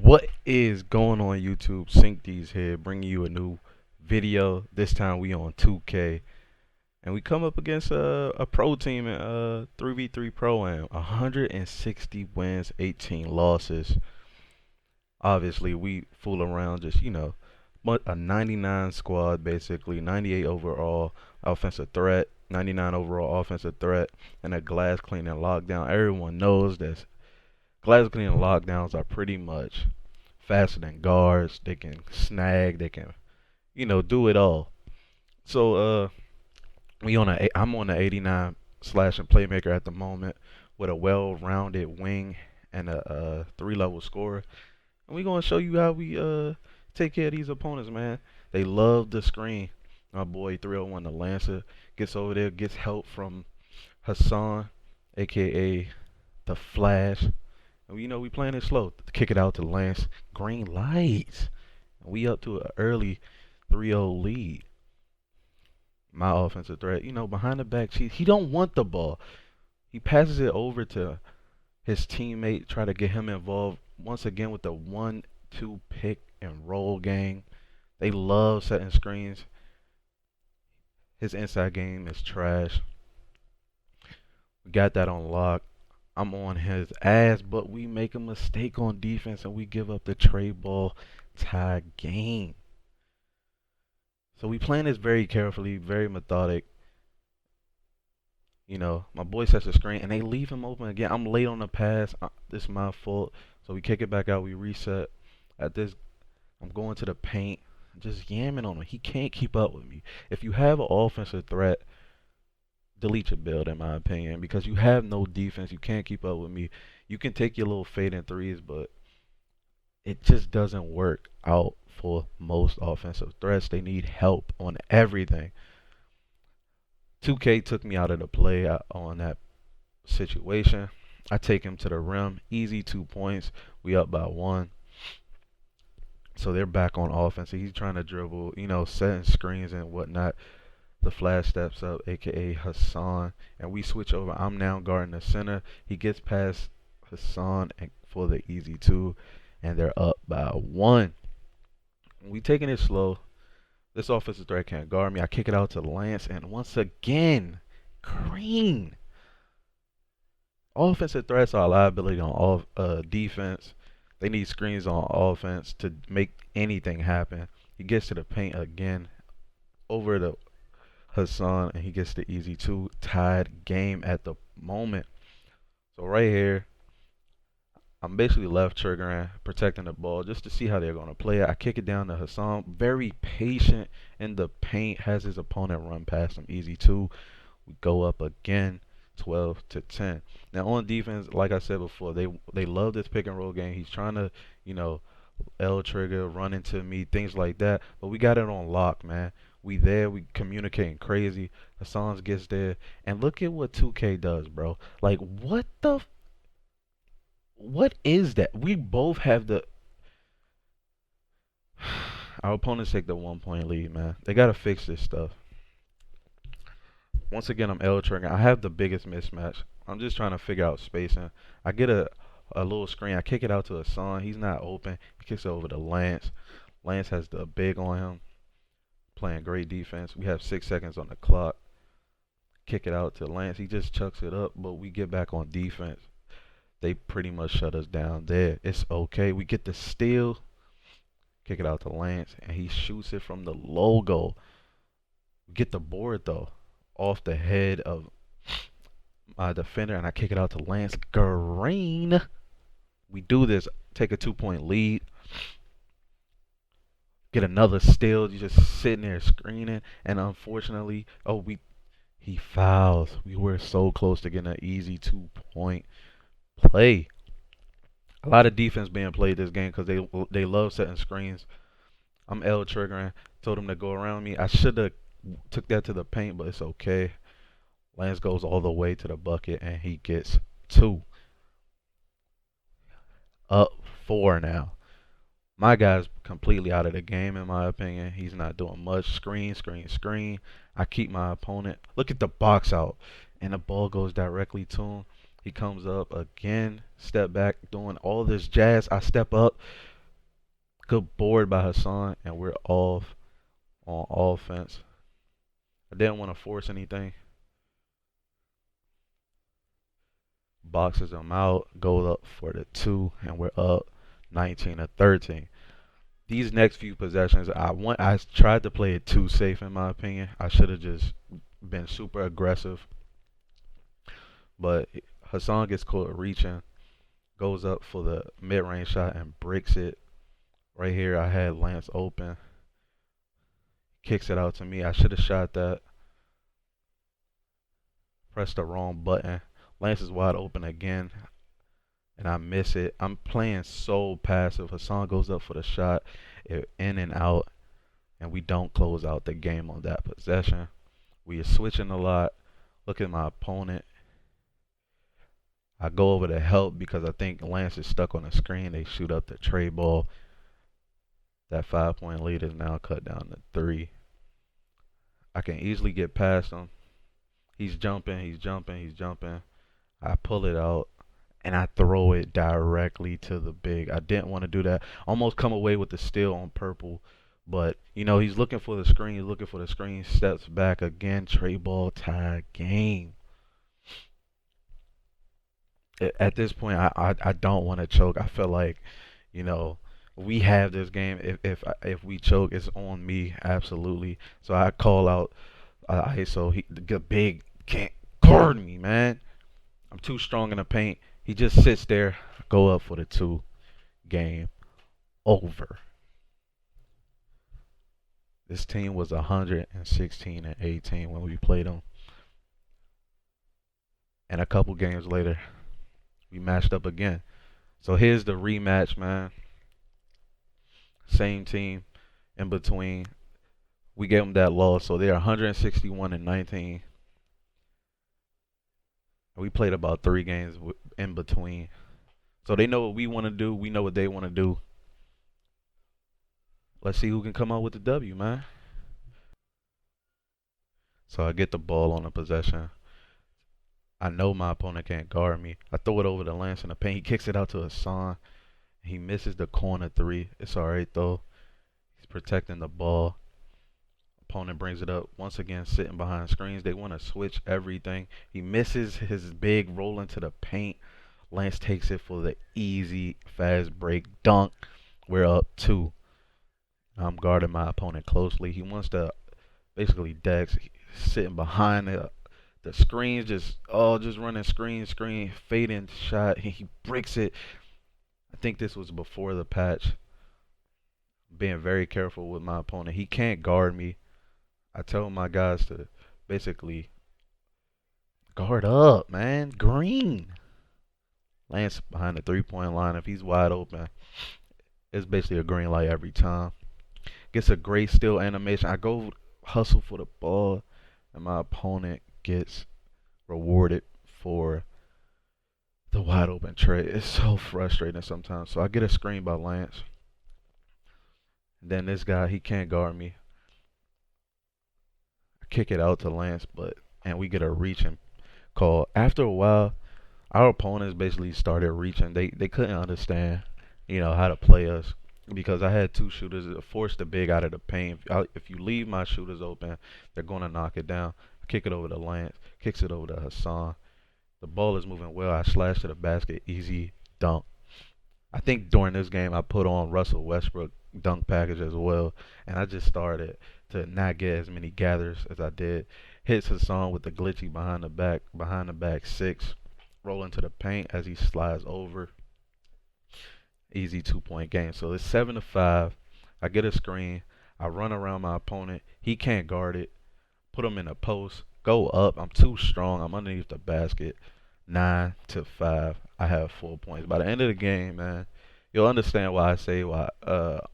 What is going on YouTube? Sync D's here, bringing you a new video. This time we on 2K, and we come up against a pro team in 3v3 Pro Am. 160 wins, 18 losses. Obviously, we fool around, just but a 99 squad basically, 98 overall offensive threat, 99 overall offensive threat, and a glass cleaning lockdown. Everyone knows that glass cleaning lockdowns are pretty much faster than guards. They can snag. They can, do it all. So I'm on the 89 slash and playmaker at the moment with a well-rounded wing and a three-level scorer. And we're gonna show you how we take care of these opponents, man. They love the screen. My boy 301 the Lancer gets over there, gets help from Hassan, aka the Flash. And we playing it slow. Kick it out to Lance. Green lights. We up to an early 3-0 lead. My offensive threat, behind the back cheat. He don't want the ball. He passes it over to his teammate, try to get him involved once again with the 1-2 pick and roll gang. They love setting screens. His inside game is trash. We got that on lock. I'm on his ass, but we make a mistake on defense and we give up the trade ball tie game. So we playing this very carefully, very methodic. My boy sets a screen and they leave him open again. I'm late on the pass. This is my fault. So we kick it back out. We reset. At this, I'm going to the paint, just yamming on him. He can't keep up with me. If you have an offensive threat, delete your build, in my opinion, because you have no defense. You can't keep up with me. You can take your little fade and threes, but it just doesn't work out for most offensive threats. They need help on everything. 2K took me out of the play on that situation. I take him to the rim. Easy 2 points. We up by 1. So they're back on offense. He's trying to dribble, setting screens and whatnot. The Flash steps up, aka Hassan, and we switch over. I'm now guarding the center. He gets past Hassan for the easy 2, and they're up by 1. We taking it slow. This offensive threat can't guard me. I kick it out to Lance, and once again, Green. Offensive threats are a liability on defense. They need screens on offense to make anything happen. He gets to the paint again, over to Hassan, and he gets the easy 2. Tied game at the moment. So right here, I'm basically left triggering, protecting the ball just to see how they're going to play it. I kick it down to Hassan, very patient in the paint, has his opponent run past him, easy 2. We go up again, 12-10. Now on defense, like I said before, they love this pick and roll game. He's trying to, L trigger, run into me, things like that. But we got it on lock, man. We there, we communicating crazy. Hassan gets there, and look at what 2K does, bro. Like, what is that? We both have the our opponents take the 1 point lead, man. They gotta fix this stuff. Once again, I'm L triggering. I have the biggest mismatch. I'm just trying to figure out spacing. I get a little screen. I kick it out to Hassan. He's not open. He kicks it over to Lance. Lance has the big on him. Playing great defense. We have 6 seconds on the clock. Kick it out to Lance. He just chucks it up, but we get back on defense. They pretty much shut us down there. It's okay. We get the steal. Kick it out to Lance, and he shoots it from the logo. We get the board, though, off the head of my defender, and I kick it out to Lance. Green. We do this. Take a 2-point lead. Get another steal. You're just sitting there screening, and unfortunately, he fouls. We were so close to getting an easy 2-point play. A lot of defense being played this game because they love setting screens. I'm L triggering. Told him to go around me. I should have took that to the paint, but it's okay. Lance goes all the way to the bucket and he gets 2. Up 4 now. My guy's completely out of the game, in my opinion. He's not doing much. Screen, screen, screen. I keep my opponent. Look at the box out, and the ball goes directly to him. He comes up again, step back, doing all this jazz. I step up. Good board by Hassan, and we're off on offense. I didn't want to force anything. Boxes them out, go up for the 2, and we're up 19-13. These next few possessions, I tried to play it too safe in my opinion. I should have just been super aggressive. But Hassan gets caught reaching, goes up for the mid-range shot and breaks it. Right here, I had Lance open, kicks it out to me. I should have shot that. Pressed the wrong button. Lance is wide open again, and I miss it. I'm playing so passive. Hassan goes up for the shot, in and out, and we don't close out the game on that possession. We are switching a lot. Look at my opponent. I go over to help because I think Lance is stuck on the screen. They shoot up the tray ball. That 5-point lead is now cut down to 3. I can easily get past him. He's jumping, he's jumping, he's jumping. I pull it out and I throw it directly to the big. I didn't want to do that. Almost come away with the steal on purple. But, he's looking for the screen. He's looking for the screen. Steps back again. Tray ball, tie game. At this point, I don't want to choke. I feel like, we have this game. If we choke, it's on me, absolutely. So I call out ISO. The big can't guard me, man. I'm too strong in the paint. He just sits there, go up for the 2. Game over. This team was 116-18 when we played them. And a couple games later, we matched up again. So here's the rematch, man. Same team in between. We gave them that loss, so they're 161-19. We played about 3 games in between. So they know what we want to do. We know what they want to do. Let's see who can come out with the W, man. So I get the ball on the possession. I know my opponent can't guard me. I throw it over to Lance in the paint. He kicks it out to Hassan. He misses the corner 3. It's all right, though. He's protecting the ball. Opponent brings it up. Once again, sitting behind screens. They want to switch everything. He misses his big roll into the paint. Lance takes it for the easy, fast break dunk. We're up 2. I'm guarding my opponent closely. He wants to basically Dex sitting behind the screens, just running screen, fading shot. He breaks it. I think this was before the patch. Being very careful with my opponent. He can't guard me. I tell my guys to basically guard up, man. Green. Lance behind the 3-point line. If he's wide open, it's basically a green light every time. Gets a great steal animation. I go hustle for the ball, and my opponent gets rewarded for the wide open tray. It's so frustrating sometimes. So I get a screen by Lance. Then this guy, he can't guard me. I kick it out to Lance, and we get a reaching call. After a while, our opponents basically started reaching. They couldn't understand, how to play us. Because I had 2 shooters, it forced the big out of the paint. If you leave my shooters open, they're going to knock it down. I kick it over to Lance, kicks it over to Hassan. The ball is moving well. I slash to the basket, easy dunk. I think during this game I put on Russell Westbrook dunk package as well, and I just started to not get as many gathers as I did. Hits Hassan with the glitchy behind the back 6, roll into the paint as he slides over. Easy 2-point game. So it's 7-5. I get a screen. I run around my opponent. He can't guard it. Put him in a post. Go up. I'm too strong. I'm underneath the basket. 9-5. I have 4 points. By the end of the game, man, you'll understand why I say why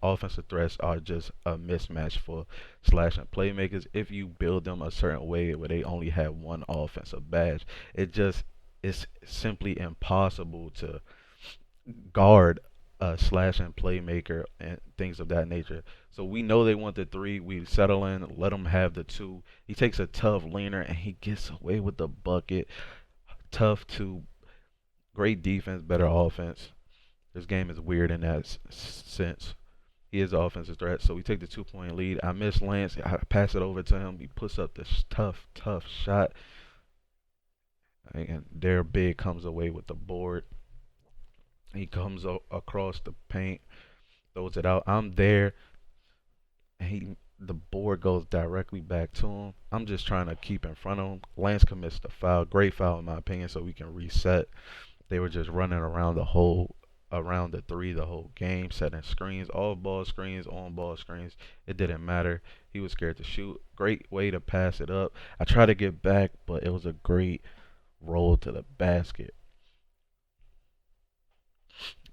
offensive threats are just a mismatch for slashing playmakers. If you build them a certain way where they only have one offensive badge, it's simply impossible to guard a slashing playmaker and things of that nature. So we know they want the 3. We settle in, let them have the 2. He takes a tough leaner and he gets away with the bucket. Tough 2. Great defense, better offense. This game is weird in that sense. He is the offensive threat. So we take the 2 point lead. I miss Lance. I pass it over to him. He puts up this tough shot. And their big comes away with the board. He comes across the paint, throws it out. I'm there, and the board goes directly back to him. I'm just trying to keep in front of him. Lance commits the foul, great foul in my opinion, so we can reset. They were just running around the three the whole game, setting screens, off ball screens, on ball screens. It didn't matter. He was scared to shoot. Great way to pass it up. I tried to get back, but it was a great roll to the basket.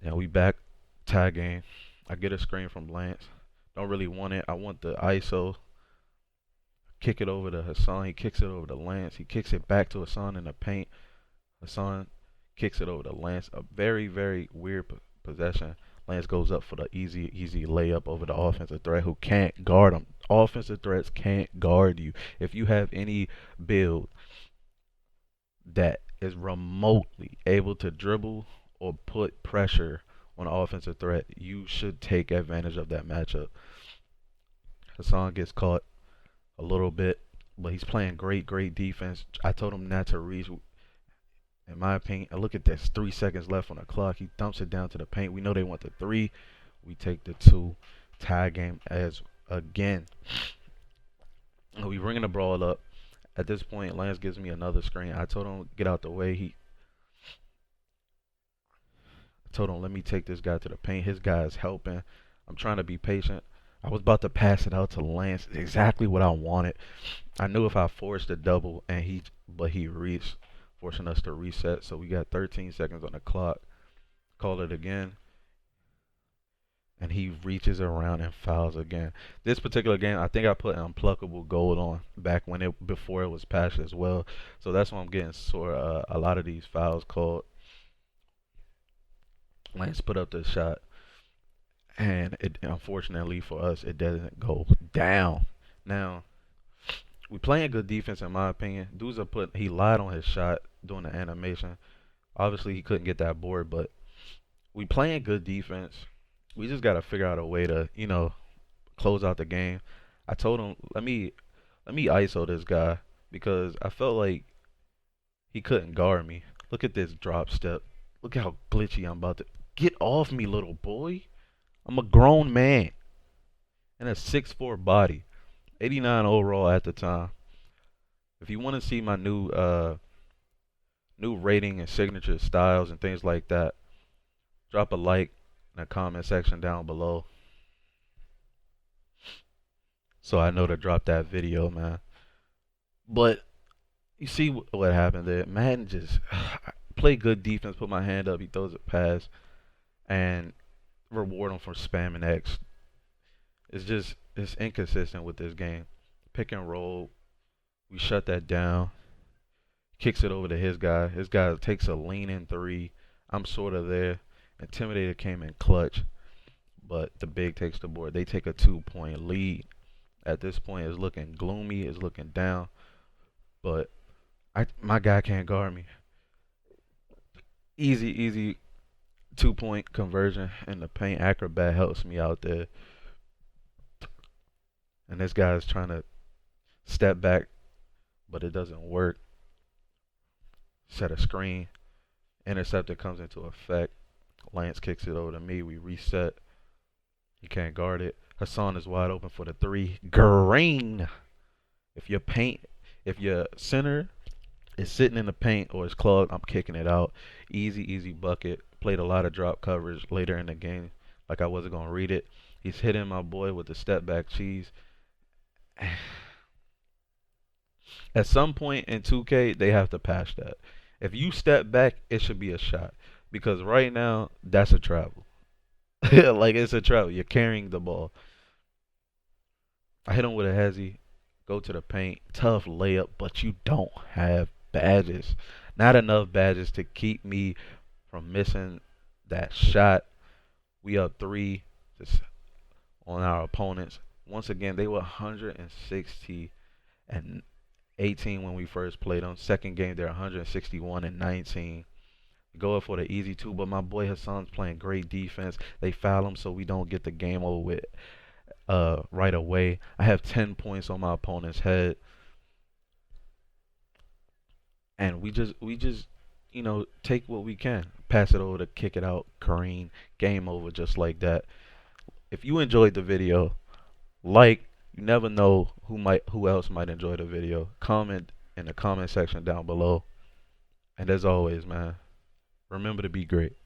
And we back tie game. I get a screen from Lance. Don't really want it. I want the ISO. Kick it over to Hassan. He kicks it over to Lance. He kicks it back to Hassan in the paint. Hassan kicks it over to Lance. A very weird possession. Lance goes up for the easy layup over the offensive threat who can't guard him. Offensive threats can't guard you. If you have any build that is remotely able to dribble or put pressure on an offensive threat, you should take advantage of that matchup. Hassan gets caught a little bit, but he's playing great defense. I told him not to reach. In my opinion, look at this. 3 seconds left on the clock. He dumps it down to the paint. We know they want the three. We take the two. Tie game as again. We bringing the brawl up. At this point, Lance gives me another screen. I told him get out the way. I told him let me take this guy to the paint. His guy is helping. I'm trying to be patient. I was about to pass it out to Lance. Exactly what I wanted. I knew if I forced a double but he reached, forcing us to reset. So we got 13 seconds on the clock. Call it again. And he reaches around and fouls again. This particular game, I think I put unpluckable gold on back before it was patched as well. So that's why I'm getting a lot of these fouls called. Lance put up the shot, and unfortunately for us, it doesn't go down. Now, we playing good defense in my opinion. He lied on his shot doing the animation. Obviously, he couldn't get that board, but we playing good defense. We just got to figure out a way to, close out the game. I told him, let me ISO this guy because I felt like he couldn't guard me. Look at this drop step. Look how glitchy I'm about to. Get off me, little boy. I'm a grown man and a 6'4" body. 89 overall at the time. If you want to see my new rating and signature styles and things like that, drop a like in the comment section down below so I know to drop that video, man. But you see what happened there. Madden just play good defense, put my hand up, he throws it past, and reward him for spamming X. It's inconsistent with this game. Pick and roll, we shut that down. Kicks it over to his guy. His guy takes a lean-in three. I'm sort of there. Intimidator came in clutch, but the big takes the board. They take a 2-point lead. At this point, it's looking gloomy. It's looking down, but my guy can't guard me. Easy 2-point conversion in the paint. Acrobat helps me out there, and this guy's trying to step back, but it doesn't work. Set a screen. Interceptor comes into effect. Lance kicks it over to me. We reset. He can't guard it. Hassan is wide open for the three. Green. If your center is sitting in the paint or is clogged, I'm kicking it out. Easy bucket. Played a lot of drop coverage later in the game, like I wasn't gonna read it. He's hitting my boy with the step back cheese. At some point in 2K, they have to patch that. If you step back, it should be a shot. Because right now, that's a travel. Like, it's a travel. You're carrying the ball. I hit him with a hezzy. Go to the paint. Tough layup, but you don't have badges. Not enough badges to keep me from missing that shot. We up 3 on our opponents. Once again, they were 160 and 18 when we first played them. Second game, they're 161 and 19. Go up for the easy two, but my boy Hassan's playing great defense. They foul him, so we don't get the game over with right away. I have 10 points on my opponent's head, and we just take what we can. Pass it over to kick it out, Kareem. Game over just like that. If you enjoyed the video, like, you never know who else might enjoy the video. Comment in the comment section down below. And as always, man, remember to be great.